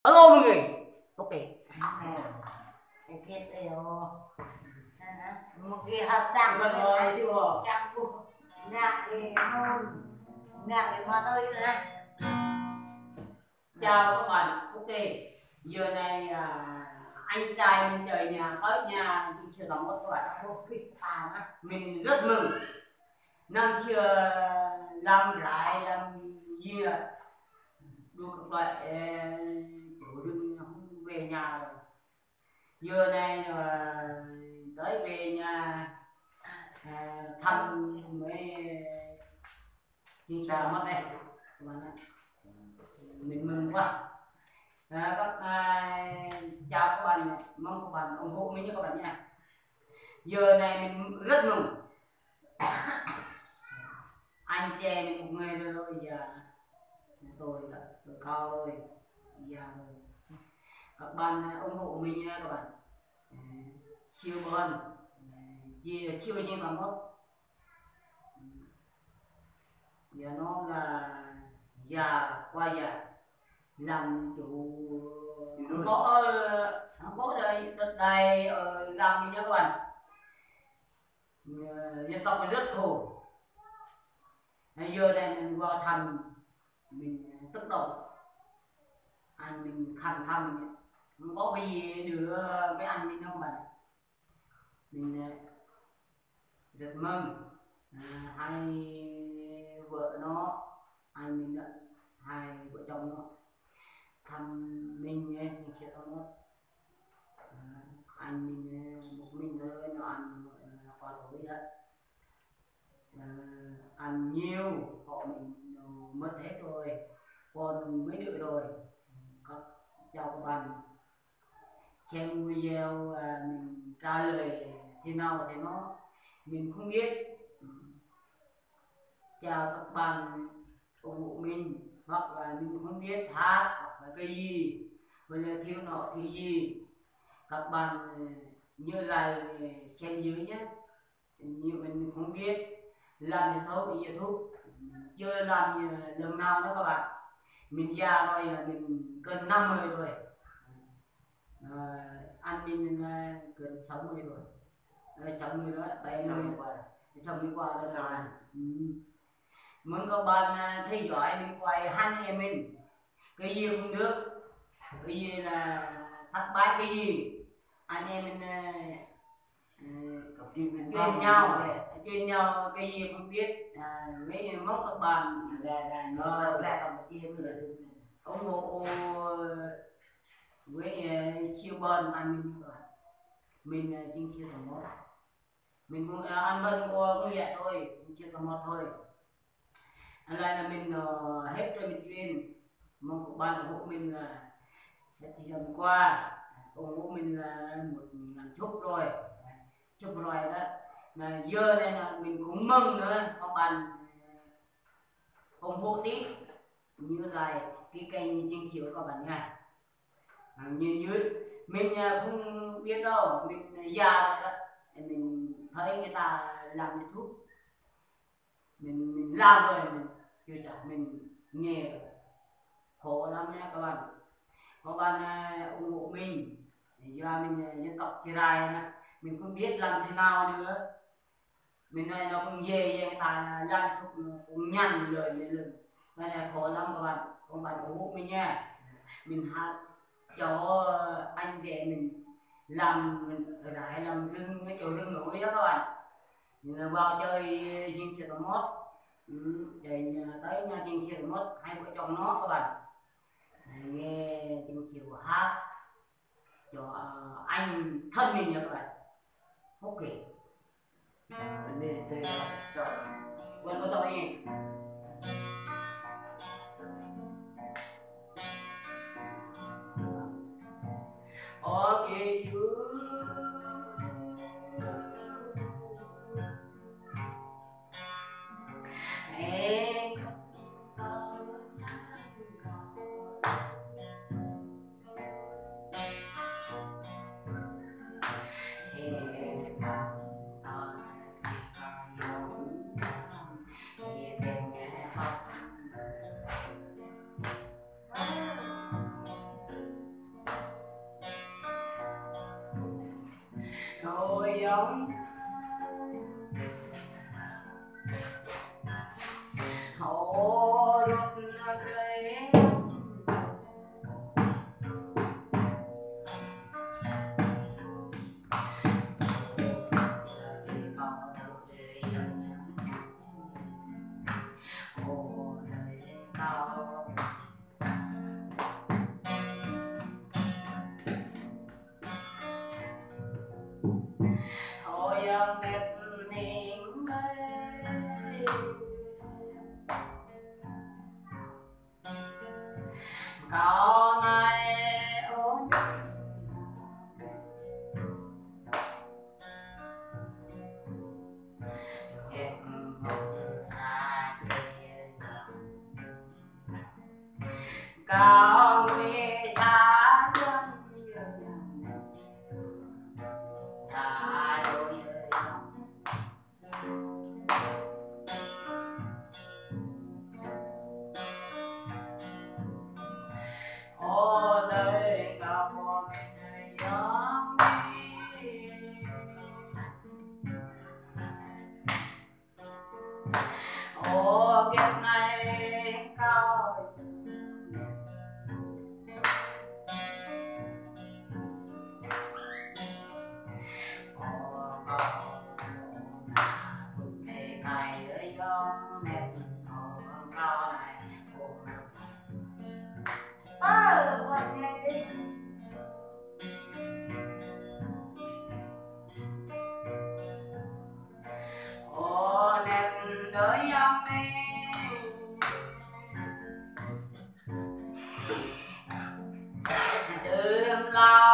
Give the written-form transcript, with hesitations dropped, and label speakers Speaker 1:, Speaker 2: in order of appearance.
Speaker 1: Alo mọi người. Ok.
Speaker 2: Cái kia đều một cái hạt tặng
Speaker 1: rồi chứ bộ.
Speaker 2: tặng của nhà cái nôn nhà cái mà tôi nữa.
Speaker 1: Chào các bạn. Ok. Giờ này anh trai mình trời nhà tới nhà mình chưa đóng các bạn. Mình rất mừng. Năm chưa làm lại làm gì đủ các loại kiểu đừng không về nhà rồi. Giờ này tới về nhà thăm mấy chị chào mắt đây các bạn ạ. Mình mừng quá. Chào các bạn, mong các bạn ủng hộ mình nhé các bạn nha. Giờ này mình rất mừng. Anh trai mình một người rồi giờ tôi cao rồi giờ các bạn ủng hộ mình nha các bạn. Siêu bơn siêu như toàn quốc giờ nó là già qua già làm chủ có đây đất đai ở làm gì nhá các bạn. Dân tộc mình rất khổ. Giờ đây mình vào thăm mình tức động anh mình khăn thăm mình không có cái gì đưa với anh mình đâu mà mình rất mừng. Hai vợ nó anh mình đó, hai vợ chồng nó thăm mình thì sẽ không anh mình một mình thôi nó ăn qua tối đó ăn nhiều họ mình mất hết rồi còn mấy đứa rồi. Chào các bạn xem video mình trả lời thế nào thì nó mình không biết. Chào các bạn ủng hộ mình hoặc là mình không biết hát hoặc là cái gì hoặc là thiếu nọ thì gì các bạn như là xem dưới nhé. Như mình không biết làm thì thôi bây giờ thuốc chưa làm lần nào đó các bạn. Mình già rồi là mình gần 50 rồi. Anh mình gần 60 rồi. 60 đó 70 60 qua đó rồi. Mừng các bạn theo dõi mình quay hai anh em mình cái gì cũng được cái gì là thất bại cái gì anh em mình chuyên nhau cái gì không biết mấy mốt các bạn ủng hộ với siêu bơn anh mình các bạn. Mình chính chưa thành mốt mình cũng ăn bơn cũng vậy thôi chưa thành mốt thôi. Anh lại là mình hết rồi mình chuyên mong các bạn ủng hộ mình là sẽ chỉ dần qua ủng hộ mình là 1.000 chúc rồi đó là giờ này là mình cũng mừng nữa các bạn ủng hộ tí như là cái kênh Trinh Chiếu các bạn nha. Như dưới mình không biết đâu mình già rồi đó mình thấy người ta làm YouTube mình làm rồi mình chưa chắc mình nghe khổ lắm nha các bạn. Các bạn ủng hộ mình do mình dân tộc Tây Rai mình không biết làm thế nào nữa. Mình này nó cũng về người ta làm cũng nhăn lời lên lưng cái này khổ lắm các bạn. Các bạn ủng hộ mình nha. Mình hát cho anh về mình làm mình ở lại làm rừng cái chỗ rừng núi đó các bạn. Mình vào chơi Dinh Chiết Mốt để tới nhà Dinh Chiết Mốt hai vợ chồng nó các bạn nghe Dinh Chiết hát cho anh thân mình nha các bạn. Ok quên có tao đi. Ok dối hồ đốt cây hồi đẹp niềm mê có mai ôm hẹn một xa kia cao nguy xa chân xa đôi ô đời cao một đời gió ô kiếp này cao
Speaker 2: Quan nghe đi.
Speaker 1: ô đẹp đôi ông đi đừng lo